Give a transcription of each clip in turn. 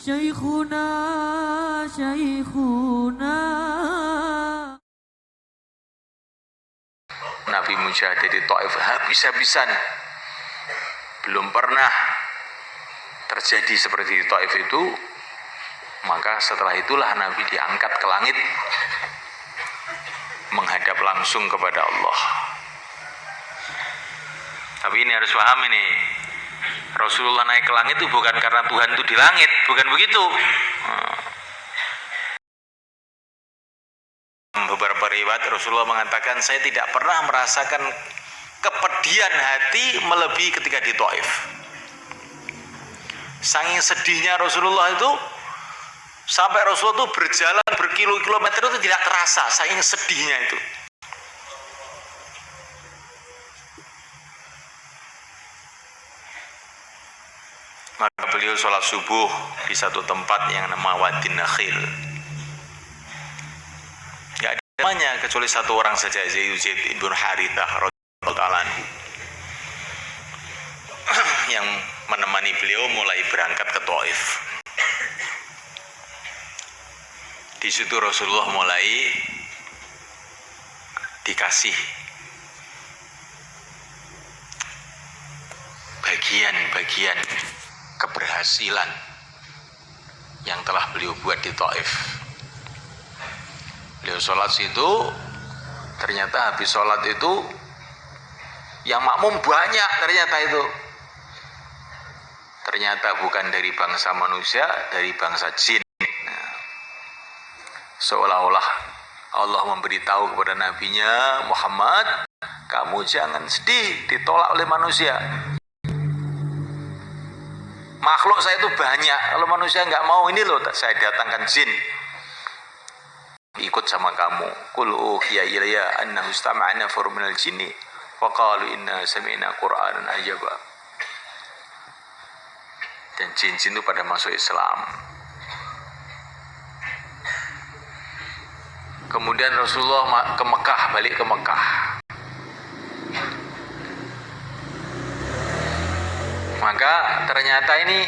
Syekhuna, Syekhuna. Nabi mujahid di Taif habis-habisan. Belum pernah terjadi seperti di Taif itu. Maka setelah itulah Nabi diangkat ke langit, menghadap langsung kepada Allah. Tapi ini harus paham ini, Rasulullah naik ke langit itu bukan karena Tuhan itu di langit, bukan begitu. Beberapa riwayat Rasulullah mengatakan, saya tidak pernah merasakan kepedihan hati melebihi ketika di Taif. Saking sedihnya Rasulullah itu, sampai Rasulullah itu berjalan berkilo-kilometer itu tidak terasa, saking sedihnya itu. Maka beliau sholat subuh di satu tempat yang nama Wadin Nakhil. Gak ada namanya kecuali satu orang saja, Zaid ibn Harithah radhiyallahu anhu, yang menemani beliau mulai berangkat ke Taif. Di situ Rasulullah mulai dikasih bagian-bagian keberhasilan yang telah beliau buat di Taif. Beliau sholat situ, ternyata habis sholat itu yang makmum banyak, ternyata bukan dari bangsa manusia, dari bangsa jin. Seolah-olah Allah memberitahu kepada nabinya Muhammad, kamu jangan sedih ditolak oleh manusia. Makhluk saya itu banyak, kalau manusia nggak mau, ini loh saya datangkan jin ikut sama kamu. Qul uhiya ilayya annahu istama'na nafarun minal jinni wa qalu inna sami'na qur'anan ajaba. Dan jin-jin itu pada masuk Islam. Kemudian Rasulullah ke Mekah, balik ke Mekah. Maka ternyata ini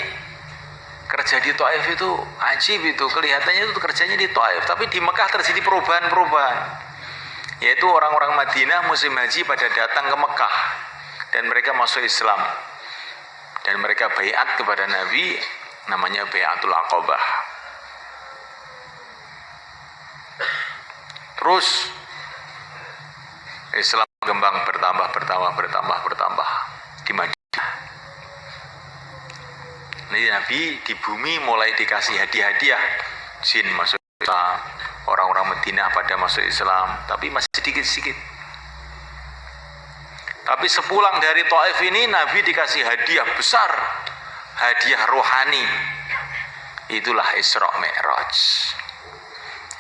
kerja di Taif itu ajib itu, kelihatannya itu kerjanya di Taif, tapi di Mekah terjadi perubahan-perubahan. Yaitu orang-orang Madinah musim haji pada datang ke Mekah dan mereka masuk Islam. Dan mereka baiat kepada Nabi, namanya Baiatul Aqabah. Terus Islam berkembang bertambah di Madinah. Ini Nabi di bumi mulai dikasih hadiah-hadiah, jin masuk Islam, orang-orang Madinah pada masuk Islam, tapi masih sedikit-sedikit. Tapi sepulang dari Taif ini Nabi dikasih hadiah besar, hadiah rohani. Itulah Isra Mi'raj.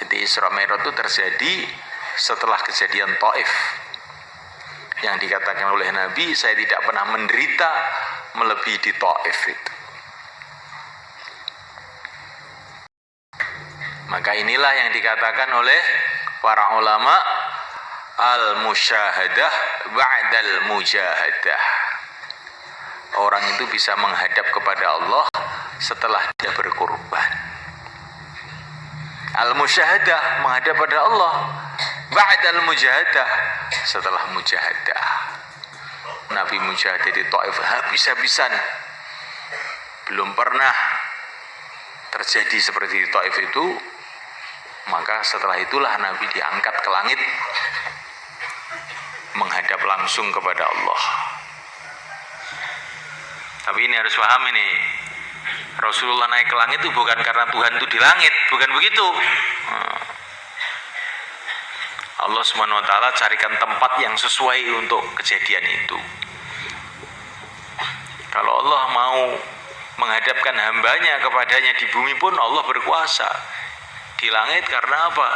Jadi Isra Mi'raj itu terjadi setelah kejadian Taif, yang dikatakan oleh Nabi, saya tidak pernah menderita melebihi di Taif itu. Maka inilah yang dikatakan oleh para ulama, al-musyahadah ba'dal mujahadah. Orang itu bisa menghadap kepada Allah setelah dia berkorban. Al-musyahadah, menghadap pada Allah, ba'dal mujahadah, setelah mujahadah. Nabi mujahid di Taif habis-habisan. Belum pernah terjadi seperti di Taif itu. Maka setelah itulah Nabi diangkat ke langit, menghadap langsung kepada Allah. Tapi ini harus paham ini, Rasulullah naik ke langit itu bukan karena Tuhan itu di langit, bukan begitu. Allah Subhanahu wa taala carikan tempat yang sesuai untuk kejadian itu. Kalau Allah mau menghadapkan hambanya kepadanya di bumi pun Allah berkuasa. Di langit karena apa?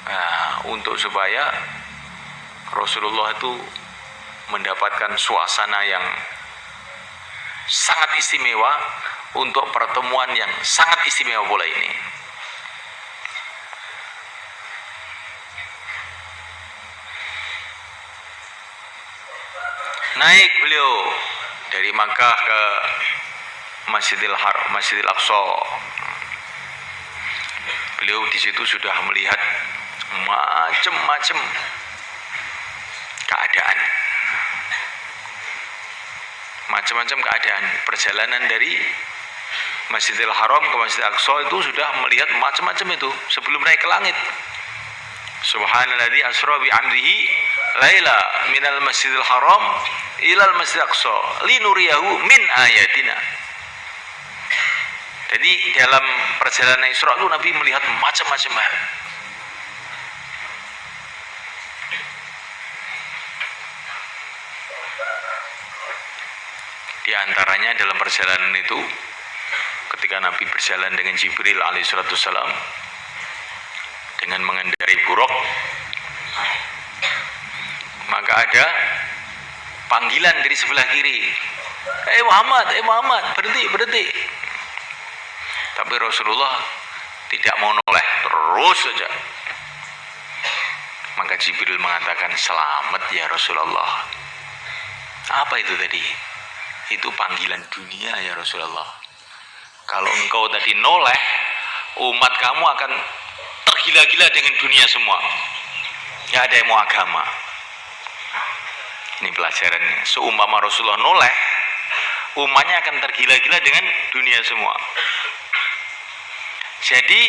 Nah, untuk supaya Rasulullah itu mendapatkan suasana yang sangat istimewa untuk pertemuan yang sangat istimewa pula ini. Naik beliau dari Makkah ke Masjidil Aqsa. Beliau di situ sudah melihat macam-macam keadaan. Macam-macam keadaan. Perjalanan dari Masjidil Haram ke Masjidil Aqsa itu sudah melihat macam-macam itu sebelum naik ke langit. Subhanalladzi asra bi 'amrihi laila minal Masjidil Haram ilal Masjidil Aqsa linuriyahu min ayatina. Jadi dalam perjalanan Isra itu Nabi melihat macam-macam hal. Di antaranya dalam perjalanan itu ketika Nabi berjalan dengan Jibril alaihissalam dengan mengendarai buruk, maka ada panggilan dari sebelah kiri, Muhammad, berhenti. Tapi Rasulullah tidak mau noleh, terus saja. Maka Jibril mengatakan, selamat ya Rasulullah. Apa itu tadi? Itu panggilan dunia ya Rasulullah. Kalau engkau tadi noleh, umat kamu akan tergila-gila dengan dunia semua. Gak ada yang mau agama. Ini pelajarannya. Seumpama Rasulullah noleh, umatnya akan tergila-gila dengan dunia semua. Jadi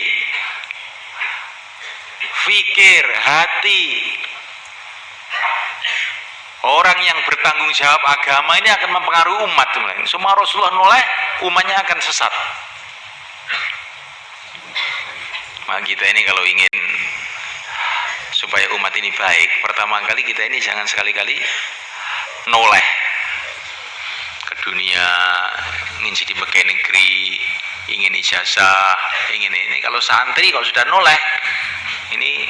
fikir, hati orang yang bertanggung jawab agama ini akan mempengaruhi umat. Semua Rasulullah noleh, umatnya akan sesat. Maka kita ini kalau ingin supaya umat ini baik, pertama kali kita ini jangan sekali-kali noleh ke dunia, ingin jadi pegawai negeri, ingin ijazah, ingin ini. Kalau santri kalau sudah noleh, ini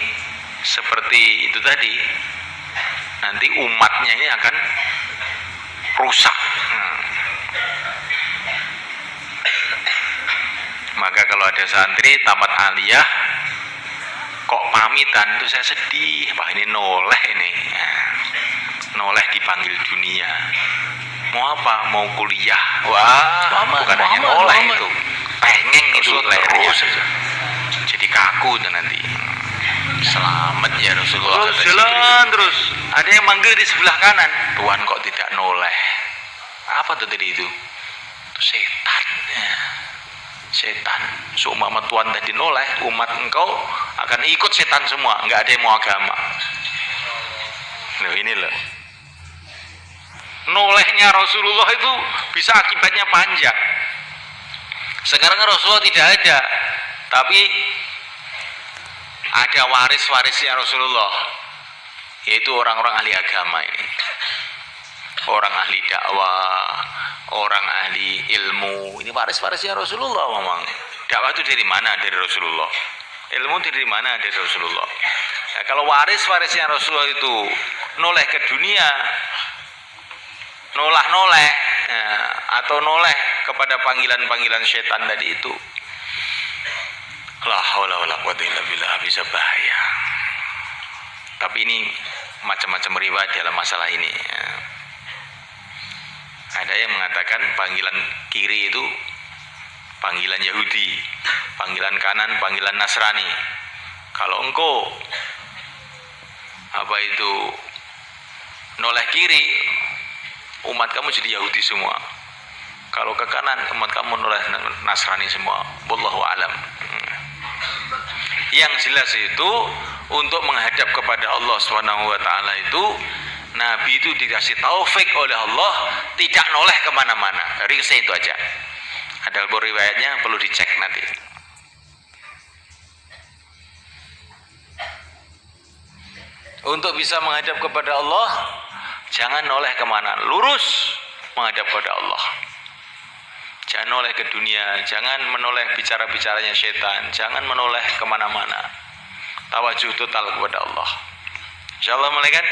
seperti itu tadi, nanti umatnya ini akan rusak. Maka kalau ada santri tamat aliyah kok pamitan, itu saya sedih. Wah, ini noleh ini. Noleh dipanggil dunia. Mau apa? Mau kuliah. Wah, bukan hanya noleh itu. Pengen itu lehernya. Jadi kaku itu nanti. Selamat ya Rasulullah. Terus jalan terus. Ada yang manggil di sebelah kanan. Tuhan kok tidak noleh? Apa tuh tadi itu? Itu setan. Setan. Seumpama Tuhan tadi noleh, umat engkau akan ikut setan semua. Enggak ada yang mau agama. Loh, ini loh. Nolehnya Rasulullah itu bisa akibatnya panjang. Sekarang Rasulullah tidak ada, tapi ada waris-warisnya Rasulullah, yaitu orang-orang ahli agama ini, orang ahli dakwah, orang ahli ilmu. Ini waris-warisnya Rasulullah. Memang dakwah itu dari mana? Dari Rasulullah. Ilmu dari mana? Dari Rasulullah. Nah, kalau waris-warisnya Rasulullah itu noleh ke dunia, noleh atau noleh kepada panggilan-panggilan setan tadi itu, la haula wala quwwata illa billah, bisa bahaya. Tapi ini macam-macam riwayat dalam masalah ini. Ada yang mengatakan panggilan kiri itu panggilan Yahudi, panggilan kanan panggilan Nasrani. Kalau engkau noleh kiri, umat kamu jadi Yahudi semua. Kalau ke kanan, umat kamu noleh Nasrani semua. Wallahu alam. Yang jelas itu untuk menghadap kepada Allah Subhanahu wa taala itu Nabi itu dikasih taufik oleh Allah tidak noleh kemana-mana. Ringkasnya itu aja. Ada riwayatnya perlu dicek nanti. Untuk bisa menghadap kepada Allah, jangan noleh kemana, lurus menghadap kepada Allah. Jangan noleh ke dunia, jangan menoleh bicara-bicaranya setan, jangan menoleh kemana-mana. Tawajuh total kepada Allah. Insyaallah, malaikat.